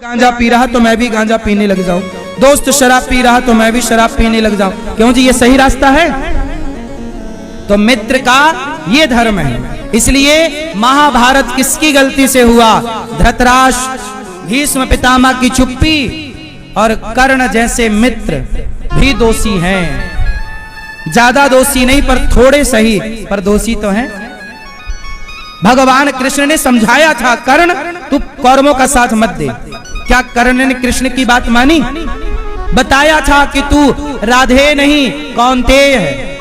गांजा पी रहा तो मैं भी गांजा पीने लग जाऊं, दोस्त शराब पी रहा तो मैं भी शराब पीने लग जाऊं। क्यों जी, ये सही रास्ता है? तो मित्र का ये धर्म है। इसलिए महाभारत किसकी गलती से हुआ? धृतराष्ट्र, भीष्म पितामह की चुप्पी और कर्ण जैसे मित्र भी दोषी हैं। ज्यादा दोषी नहीं पर थोड़े सही, पर दोषी तो हैं। भगवान कृष्ण ने समझाया था, कर्ण तू कौरवों का साथ मत दे। क्या कर्ण ने कृष्ण की बात मानी? बताया था कि तू राधे नहीं कौन्तेय है।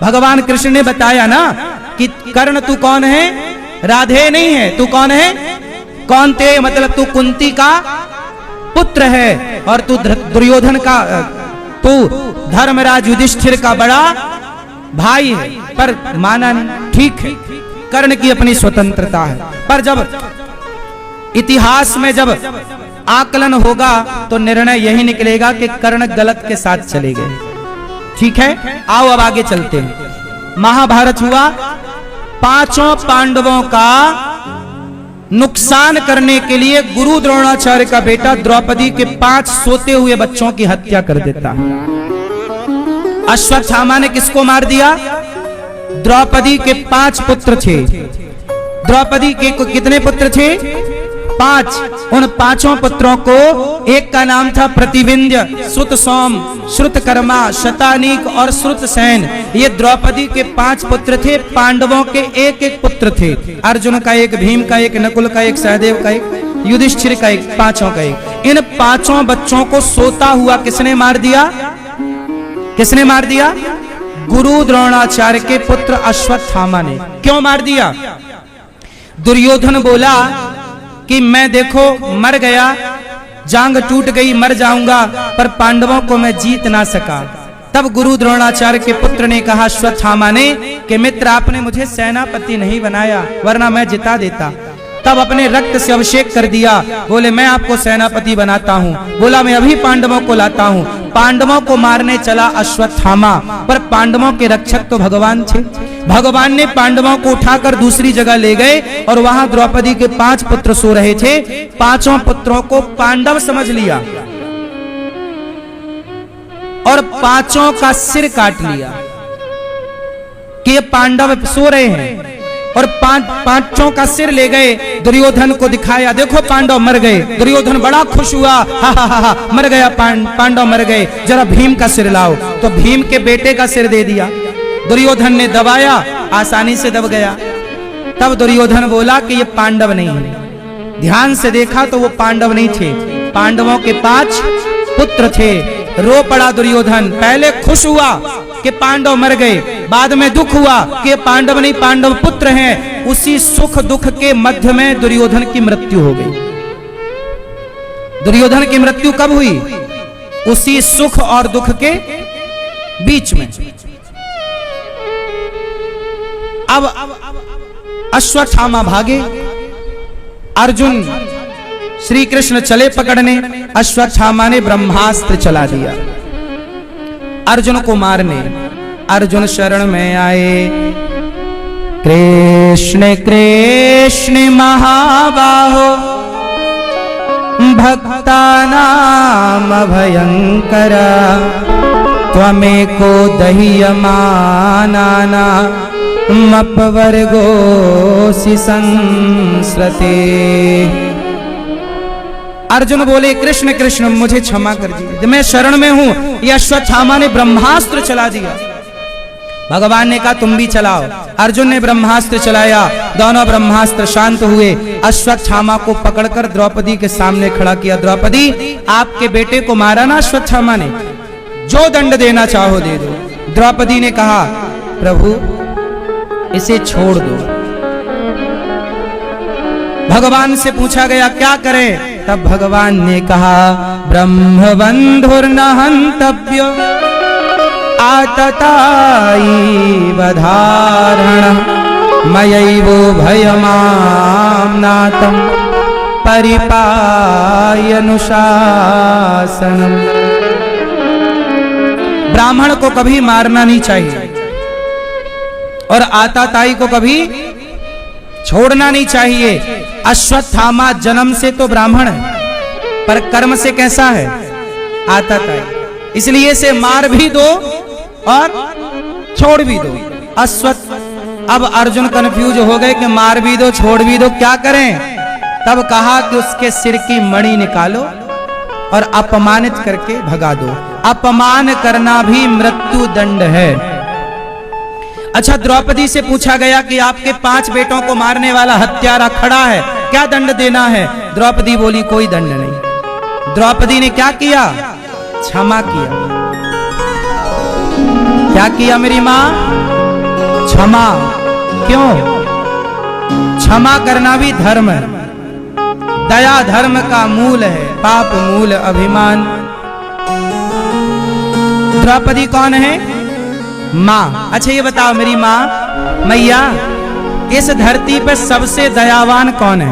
भगवान कृष्ण ने बताया ना कि कर्ण तू कौन है? राधे नहीं है, तू कौन है? कौन्तेय, मतलब तू कुंती का पुत्र है और तू दुर्योधन का, तू धर्मराज युधिष्ठिर का बड़ा भाई है। पर माना नहीं, ठीक है, कर्ण की अपनी स्वतंत्रता है। पर जब इतिहास में जब आकलन होगा तो निर्णय यही निकलेगा कि कर्ण गलत के साथ चले गए। ठीक है, आओ अब आगे चलते हैं। महाभारत हुआ, पांचों पांडवों का नुकसान करने के लिए गुरु द्रोणाचार्य का बेटा द्रौपदी के 5 सोते हुए बच्चों की हत्या कर देता है। अश्वत्थामा ने किसको मार दिया? द्रौपदी के 5 पुत्र थे। द्रौपदी के कितने पुत्र थे? 5। उन 5 पुत्रों को, एक का नाम था प्रतिविंध्य, श्रुत सोम, श्रुतकर्मा, शतानीक और श्रुतसेन। ये द्रौपदी के 5 पुत्र थे। पांडवों के एक एक पुत्र थे। अर्जुन का एक, भीम का एक, नकुल का एक, सहदेव का एक, युधिष्ठिर का एक, 5 का एक। इन 5 बच्चों को सोता हुआ किसने मार दिया? किसने मार दिया? गुरु द्रोणाचार्य के पुत्र अश्वत्थामा ने। क्यों मार दिया? दुर्योधन बोला कि मैं देखो मर गया, जांग टूट गई, मर जाऊंगा, पर पांडवों को मैं जीत ना सका। तब गुरु द्रोणाचार्य के पुत्र ने कहा अश्वत्थामा ने कि मित्र, आपने मुझे सेनापति नहीं बनाया, वरना मैं जिता देता। तब अपने रक्त से अभिषेक कर दिया। बोले मैं आपको सेनापति बनाता हूँ। बोला मैं अभी पांडवों को लाता हूँ। पांडवों को मारने चला अश्वत्थामा, पर पांडवों के रक्षक तो भगवान थे। भगवान ने पांडवों को उठाकर दूसरी जगह ले गए और वहां द्रौपदी के 5 पुत्र सो रहे थे। 5 पुत्रों को पांडव समझ लिया और 5 का सिर काट लिया कि ये पांडव सो रहे हैं। और 5 का सिर ले गए, दुर्योधन को दिखाया, देखो पांडव मर गए। दुर्योधन बड़ा खुश हुआ, हा हा हा हा, मर गया, पांडव मर गए, जरा भीम का सिर लाओ। तो भीम के बेटे का सिर दे दिया। दुर्योधन ने दबाया, आसानी से दब गया। तब दुर्योधन बोला कि ये पांडव नहीं है। ध्यान से देखा तो वो पांडव नहीं थे, पांडवों के 5 पुत्र थे। रो पड़ा दुर्योधन। पहले खुश हुआ कि पांडव मर गए, बाद में दुख हुआ कि पांडव नहीं, पांडव पुत्र हैं। उसी सुख दुख के मध्य में दुर्योधन की मृत्यु हो गई। दुर्योधन की मृत्यु कब हुई? उसी सुख और दुख के बीच में। अब अश्वत्थामा भागे, अर्जुन श्री कृष्ण चले पकड़ने, अश्वत्थामा ने ब्रह्मास्त्र चला दिया अर्जुन को मारने। अर्जुन शरण में आए, कृष्ण कृष्ण महाबाहो भक्तानाम भयंकर, त्वमेको दह्यमानाना मपवर्गोऽसि संस्रते। अर्जुन बोले कृष्ण कृष्ण मुझे क्षमा कर दीजिए, मैं शरण में हूं। ये अश्वत्थामा ने ब्रह्मास्त्र चला दिया। भगवान ने कहा तुम भी चलाओ। अर्जुन ने ब्रह्मास्त्र चलाया, दोनों ब्रह्मास्त्र शांत हुए। अश्वत्थामा को पकड़कर द्रौपदी के सामने खड़ा किया। द्रौपदी, आपके बेटे को मारा ना अश्वत्थामा ने, जो दंड देना चाहो दे दो। द्रौपदी ने कहा प्रभु इसे छोड़ दो। भगवान से पूछा गया क्या करें? तब भगवान ने कहा ब्रह्मबंधुर्न हन्तव्यो आतताई वधारण, मयैवो भयमाम्नातं परिपायनुशासनम्। ब्राह्मण को कभी मारना नहीं चाहिए और आताताई को कभी छोड़ना नहीं चाहिए। अश्वत्थामा जन्म से तो ब्राह्मण है, पर कर्म से कैसा है, आतताई। इसलिए इसे मार भी दो और छोड़ भी दो। अश्वत्थ, अब अर्जुन कंफ्यूज हो गए कि मार भी दो छोड़ भी दो, क्या करें? तब कहा कि उसके सिर की मणि निकालो और अपमानित करके भगा दो। अपमान करना भी मृत्यु दंड है। अच्छा, द्रौपदी से पूछा गया कि आपके 5 बेटों को मारने वाला हत्यारा खड़ा है, क्या दंड देना है? द्रौपदी बोली कोई दंड नहीं। द्रौपदी ने क्या किया? क्षमा किया। क्या किया मेरी मां? क्षमा। क्यों? क्षमा करना भी धर्म है। दया धर्म का मूल है, पाप मूल अभिमान। द्रौपदी कौन है? मां। अच्छा ये बताओ मेरी मां, मैया, इस धरती पर सबसे दयावान कौन है?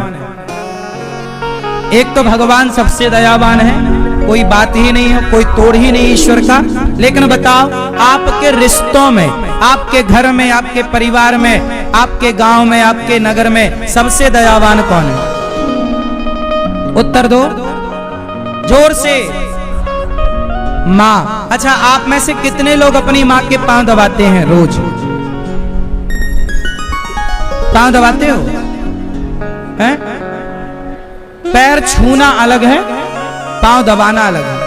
एक तो भगवान सबसे दयावान है, कोई बात ही नहीं है, कोई तोड़ ही नहीं ईश्वर का। लेकिन बताओ, आपके रिश्तों में, आपके घर में, आपके परिवार में, आपके गांव में, आपके नगर में सबसे दयावान कौन है? उत्तर दो जोर से। मां। अच्छा, आप में से कितने लोग अपनी मां के पांव दबाते हैं रोज? पांव दबाते हो? हैं? पैर छूना अलग है, पांव दबाना अलग है।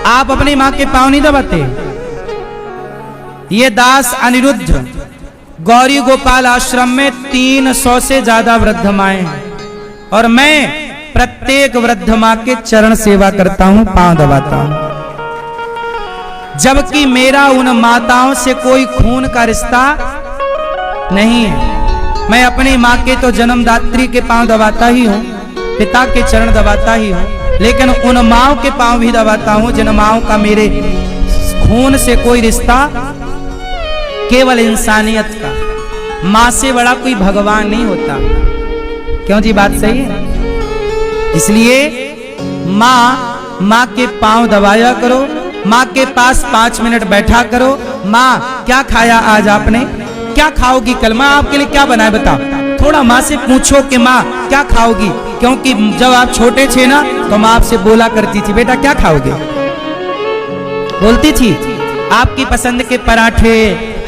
आप अपनी मां के पांव नहीं दबाते? ये दास अनिरुद्ध गौरी गोपाल आश्रम में 300 से ज्यादा वृद्ध माएं हैं और मैं प्रत्येक वृद्ध मां के चरण सेवा करता हूं, पांव दबाता हूं। जबकि मेरा उन माताओं से कोई खून का रिश्ता नहीं है। मैं अपनी मां के तो जन्मदात्री के पांव दबाता ही हूं, पिता के चरण दबाता ही हूं, लेकिन उन माओं के पांव भी दबाता हूं जिन माओं का मेरे खून से कोई रिश्ता, केवल इंसानियत का। मां से बड़ा कोई भगवान नहीं होता। क्यों जी, बात सही है? इसलिए मां के पांव दबाया करो, मां के पास 5 मिनट बैठा करो। मां, क्या खाया आज आपने? क्या खाओगी कल? मां आपके लिए क्या बनाए बताओ। थोड़ा मां से पूछो कि मां क्या खाओगी, क्योंकि जब आप छोटे थे ना तो मां आपसे बोला करती थी, बेटा क्या खाओगे? बोलती थी। आपकी पसंद के पराठे,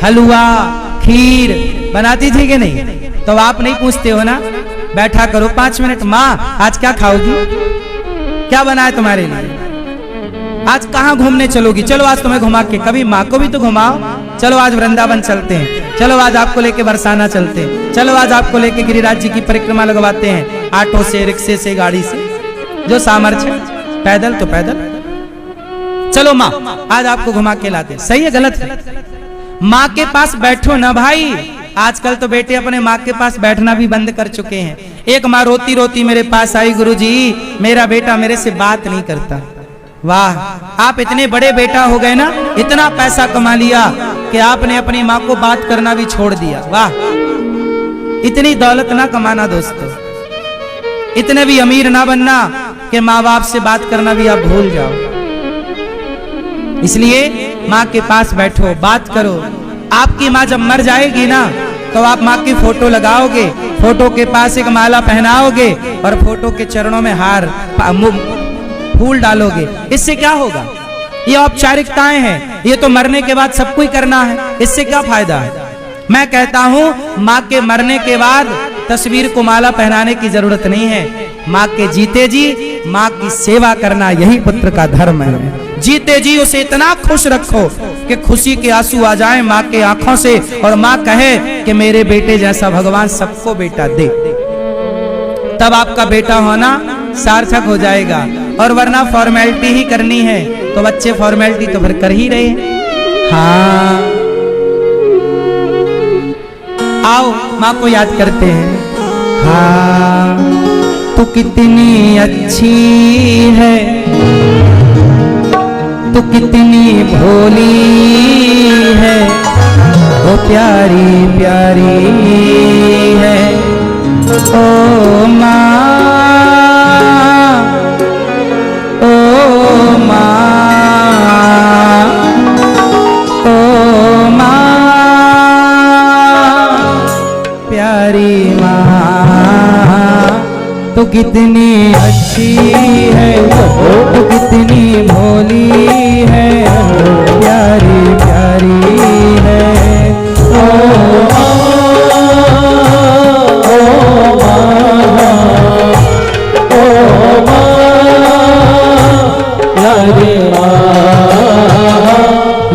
हलवा, खीर बनाती थी कि नहीं? तो आप नहीं पूछते हो ना? बैठा करो 5 मिनट। मां आज क्या खाओगी? क्या बनाए तुम्हारे लिए? आज कहाँ घूमने चलोगी? चलो आज तुम्हें घुमा के, कभी माँ को भी तो घुमाओ। चलो आज वृंदावन चलते हैं, चलो आज आपको लेके बरसाना चलते हैं, चलो आज आपको लेके गिरिराज जी की परिक्रमा लगवाते हैं, ऑटो से, रिक्शे से, गाड़ी से, जो सामर्थ्य, पैदल तो पैदल। चलो माँ आज आपको घुमा के लाते। सही है गलत है? माँ के पास बैठो ना भाई। आजकल तो बेटे अपने माँ के पास बैठना भी बंद कर चुके हैं। एक माँ रोती रोती मेरे पास आई, गुरुजी मेरा बेटा मेरे से बात नहीं करता। वाह, आप इतने बड़े बेटा हो गए ना, इतना पैसा कमा लिया कि आपने अपनी माँ को बात करना भी छोड़ दिया। वाह, इतनी दौलत ना कमाना दोस्तों, इतने भी अमीर ना बनना कि माँ बाप से बात करना भी आप भूल जाओ। इसलिए माँ के पास बैठो, बात करो। आपकी माँ जब मर जाएगी ना तो आप माँ की फोटो लगाओगे, फोटो के पास एक माला पहनाओगे और फोटो के चरणों में हार फूल डालोगे। इससे क्या होगा? ये औपचारिकताएं हैं, ये तो मरने के बाद सबको ही करना है। इससे क्या फायदा है? मैं कहता हूं माँ के मरने के बाद तस्वीर को माला पहनाने की जरूरत नहीं है। माँ के जीते जी माँ की सेवा करना यही पुत्र का धर्म है। जीते जी उसे इतना खुश रखो कि खुशी के आंसू आ जाएं माँ के आंखों से और माँ कहे कि मेरे बेटे जैसा भगवान सबको बेटा दे। तब आपका बेटा होना सार्थक हो जाएगा। और वरना फॉर्मेलिटी ही करनी है तो बच्चे फॉर्मेलिटी तो फिर कर ही रहे हैं। हाँ, आओ माँ को याद करते हैं। हाँ, तू कितनी अच्छी है, तू कितनी भोली है, ओ प्यारी प्यारी है ओ माँ, ओ माँ, ओ माँ, प्यारी माँ, तू कितनी अच्छी है, तू कितनी भोली है, प्यारी प्यारी है। ओ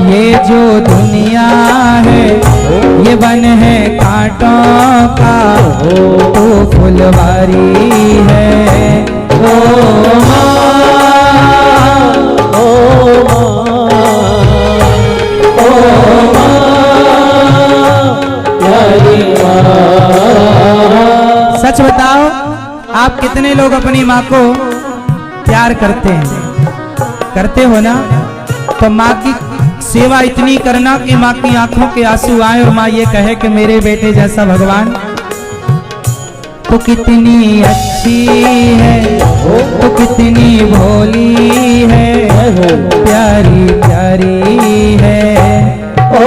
ये जो दुनिया है ये वन है कांटों का, तो फुलवारी है। ओ सच बताओ, आप कितने लोग अपनी माँ को प्यार करते हैं? करते हो ना? तो माँ की सेवा इतनी करना कि माँ की आंखों के आंसू आए और माँ ये कहे कि मेरे बेटे जैसा भगवान। तो कितनी अच्छी है, तो कितनी भोली है, प्यारी प्यारी है। ओ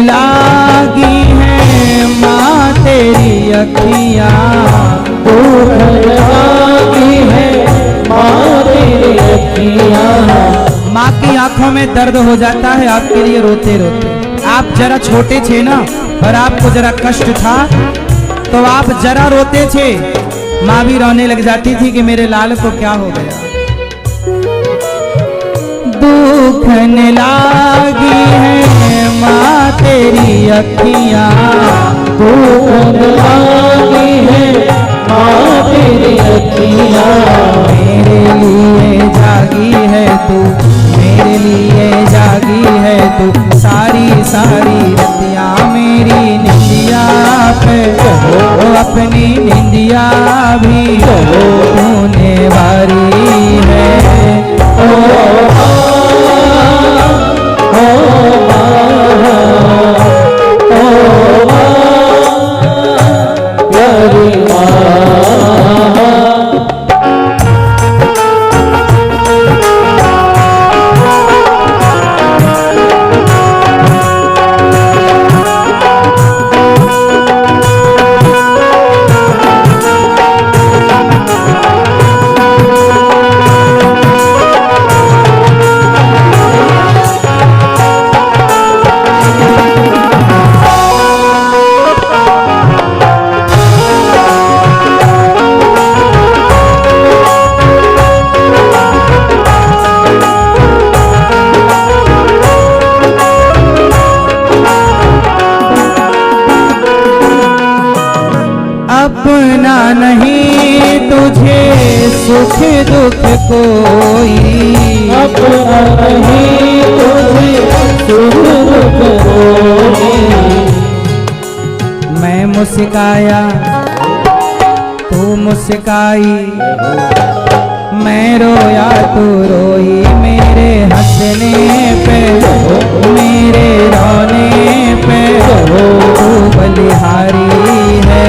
लागी है माँ तेरी अखियाँ, लागी है माँ तेरी अखियाँ। माँ की आंखों में दर्द हो जाता है आपके लिए रोते रोते। आप जरा छोटे थे ना और आपको जरा कष्ट था तो आप जरा रोते थे, माँ भी रोने लग जाती थी कि मेरे लाल को क्या हो गया। दुखन लागी है माँ तेरी अखियाँ, दुखन लागी है माँ तेरी अखियाँ। मेरे लिए जागी है तू, मेरे लिए जागी है तू, सारी सारी रतियाँ मेरी निंदिया पे, अपनी निंदिया भी तूने वारी है। अपना नहीं तुझे सुख दुख कोई, अपना नहीं तुझे सुख दुख कोई। मैं मुस्काया तू मुस्काई, मैं रोया तू रोई, मेरे हंसने पे मेरे रोने पे तू बलिहारी है।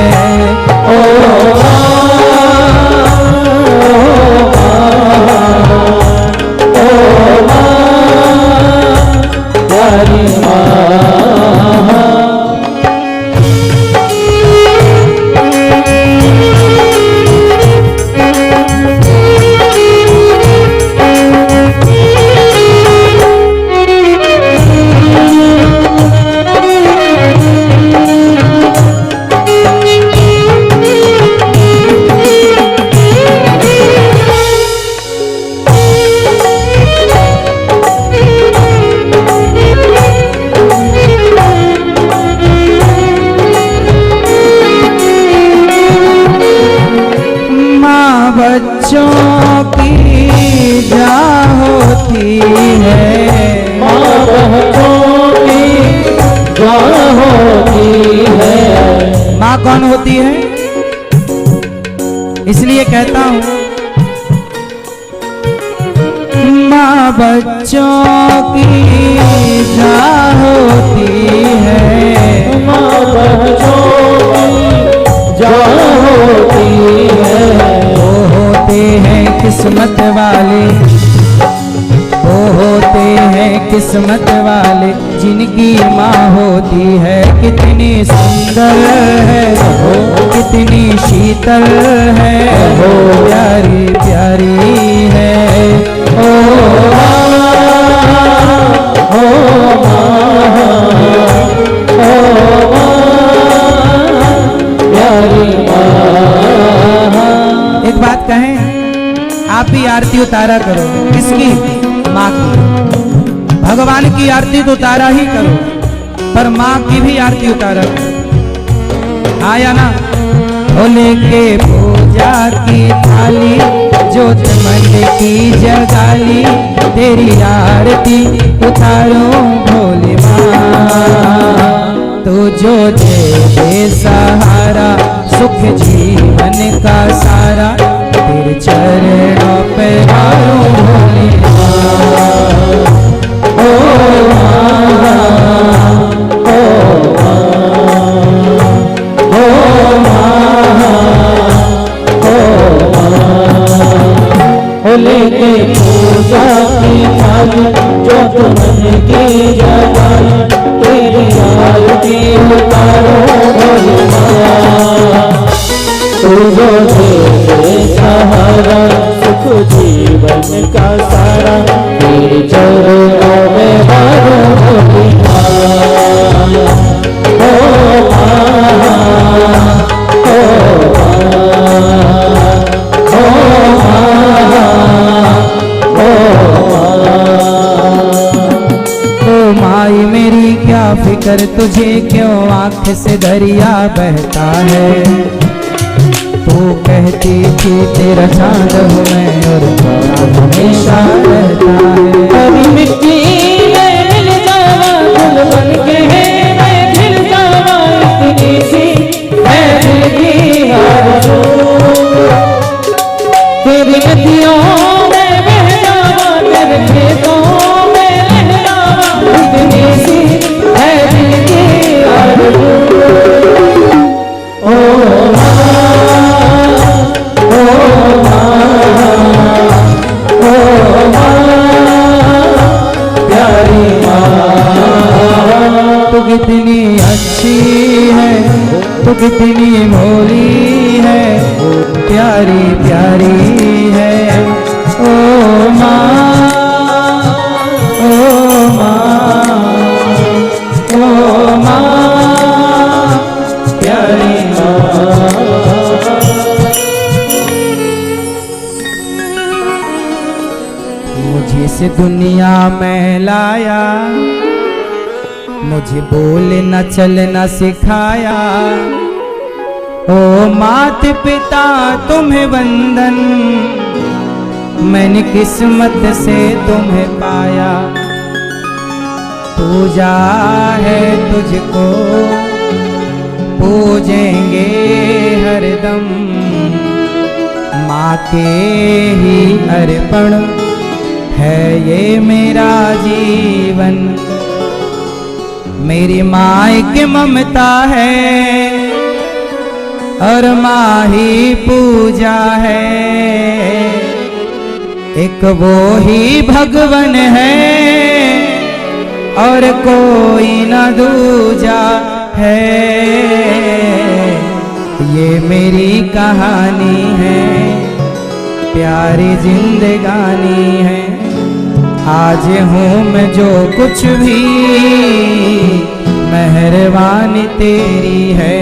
इसलिए कहता हूं, माँ बच्चों की जान होती है, माँ बच्चों की जान होती है। वो होते हैं किस्मत वाले, वो होते हैं किस्मत वाले, जिनकी माँ होती है। कितनी सुंदर है वो, कितनी शीतल है वो, प्यारी प्यारी है। ओ माँ, ओ माँ, ओ माँ, प्यारी माँ। एक बात कहें, आप ही आरती उतारा करो। किसकी? माँ की। भगवान की आरती तो उतारा ही करो, पर माँ की भी आरती उतारा करो। आया ना? ओ लेके पूजा की थाली, जोत मन की जगाली, तेरी आरती उतारो भोले माँ। तो जो दे दे सहारा, सुख जीवन का सारा, तेरे चरणों पे मारो भोले माँ। ओ माँ, ओ माँ, ओ माँ, ओ माँ। लेके पूजा की थाली, जो मन की जगाली, तेरी आरती उतारो भोले माँ। तू जो दे सहारा, सुख जीवन का सारा, तेरे चरणों में मारो भोले माँ। ओ माँ, ओ माई मेरी क्या फिकर तुझे, क्यों आंख से दरिया बहता है। तू कहती थी तेरा चांद हूँ मैं, और चांद हमेशा रहता है। कभी मिट्टी में मिल जावा, फूल बन के मैं खिल जावा, इतनी सी है दिल की आरज़ू। तेरी नदियों में बह जावा, तेरे खेतों में रह जावा, इतनी सी है दिल की आरज़ू। ओ माँ, ओ माँ, ओ माँ, प्यारी माँ। तू कितनी अच्छी है, तू कितनी भोली है, प्यारी प्यारी है। ओ माँ, ओ माँ, ओ माँ, प्यारी माँ। मुझे इस दुनिया में लाया, मुझे बोलना चलना सिखाया। ओ मात पिता तुम्हें वंदन, मैंने किस्मत से तुम्हें पाया। पूजा है तुझको, पूजेंगे हरदम, माँ के ही अर्पण है ये मेरा जीवन। मेरी माँ एक ममता है, और माँ ही पूजा है। एक वो ही भगवन है, और कोई न दूजा है। ये मेरी कहानी है, प्यारी जिंदगानी है। आज हूँ मैं जो कुछ भी, मेहरबानी तेरी है।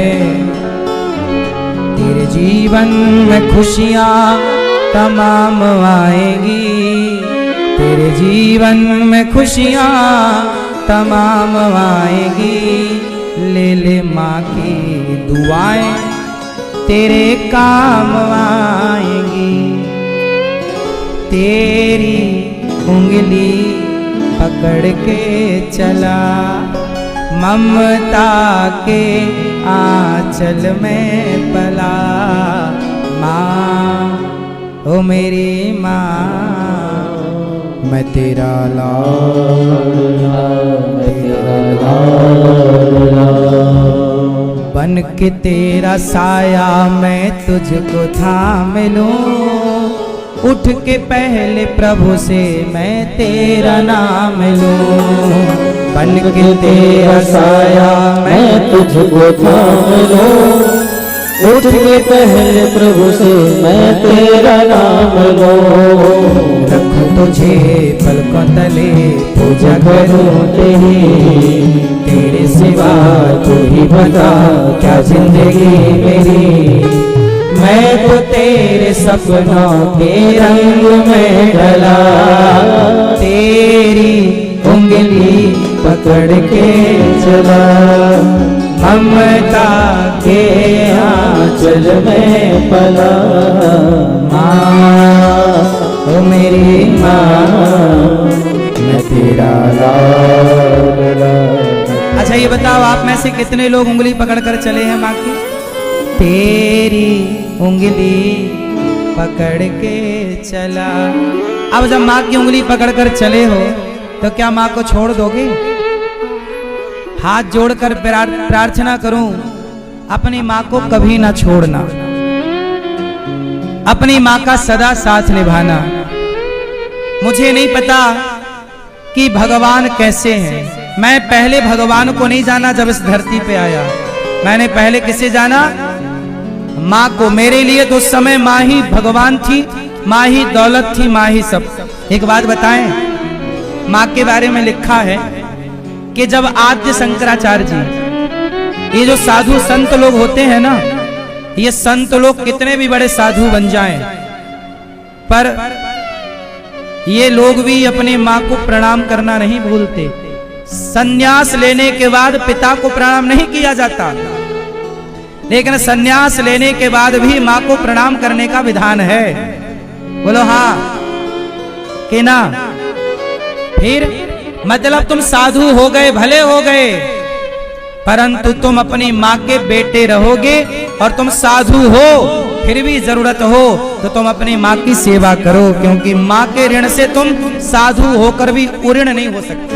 तेरे जीवन में खुशियाँ तमाम आएंगी, तेरे जीवन में खुशियाँ तमाम आएंगी। ले ले माँ की दुआएं, तेरे काम आएंगी। तेरी उंगली पकड़ के चला, ममता के आंचल में पला। माँ ओ मेरी माँ मैं तेरा लाडला, बन के तेरा साया मैं तुझको थाम लूं, उठ के पहले प्रभु से मैं तेरा नाम लूं, बन के तेरा साया मैं तुझको थाम लूं, उठ के पहले प्रभु से मैं तेरा नाम लूं, रखूं तुझे पलकों तले पूजा करूं तेरी, तेरे सिवा तू ही बता क्या जिंदगी मेरी, मैं तो तेरे सपनों के रंग में ढला, तेरी उंगली पकड़ के चला, ममता के आंचल में पला, माँ ओ मेरी माँ मैं तेरा लाडला। अच्छा ये बताओ आप में से कितने लोग उंगली पकड़कर चले हैं माँ की? तेरी उंगली पकड़ के चला। अब जब माँ की उंगली पकड़कर चले हो तो क्या माँ को छोड़ दोगे? हाथ जोड़कर प्रार्थना करूं, अपनी माँ को कभी ना छोड़ना, अपनी माँ का सदा साथ निभाना। मुझे नहीं पता कि भगवान कैसे हैं, मैं पहले भगवान को नहीं जाना जब इस धरती पे आया, मैंने पहले किसे जाना? माँ को। मेरे लिए तो उस समय माँ ही भगवान थी, माँ ही दौलत थी, माँ ही सब। एक बात बताएं, माँ के बारे में लिखा है कि जब आद्य शंकराचार्य जी, ये जो साधु संत लोग होते हैं ना, ये संत लोग कितने भी बड़े साधु बन जाएं, पर ये लोग भी अपनी माँ को प्रणाम करना नहीं भूलते। संन्यास लेने के बाद पिता को प्रणाम नहीं किया जाता, लेकिन संन्यास लेने के बाद भी माँ को प्रणाम करने का विधान है। बोलो हाँ कि ना? फिर मतलब तुम साधु हो गए, भले हो गए, परंतु तुम अपनी माँ के बेटे रहोगे, और तुम साधु हो फिर भी जरूरत हो तो तुम अपनी माँ की सेवा करो, क्योंकि माँ के ऋण से तुम साधु होकर भी उऋण नहीं हो सकते।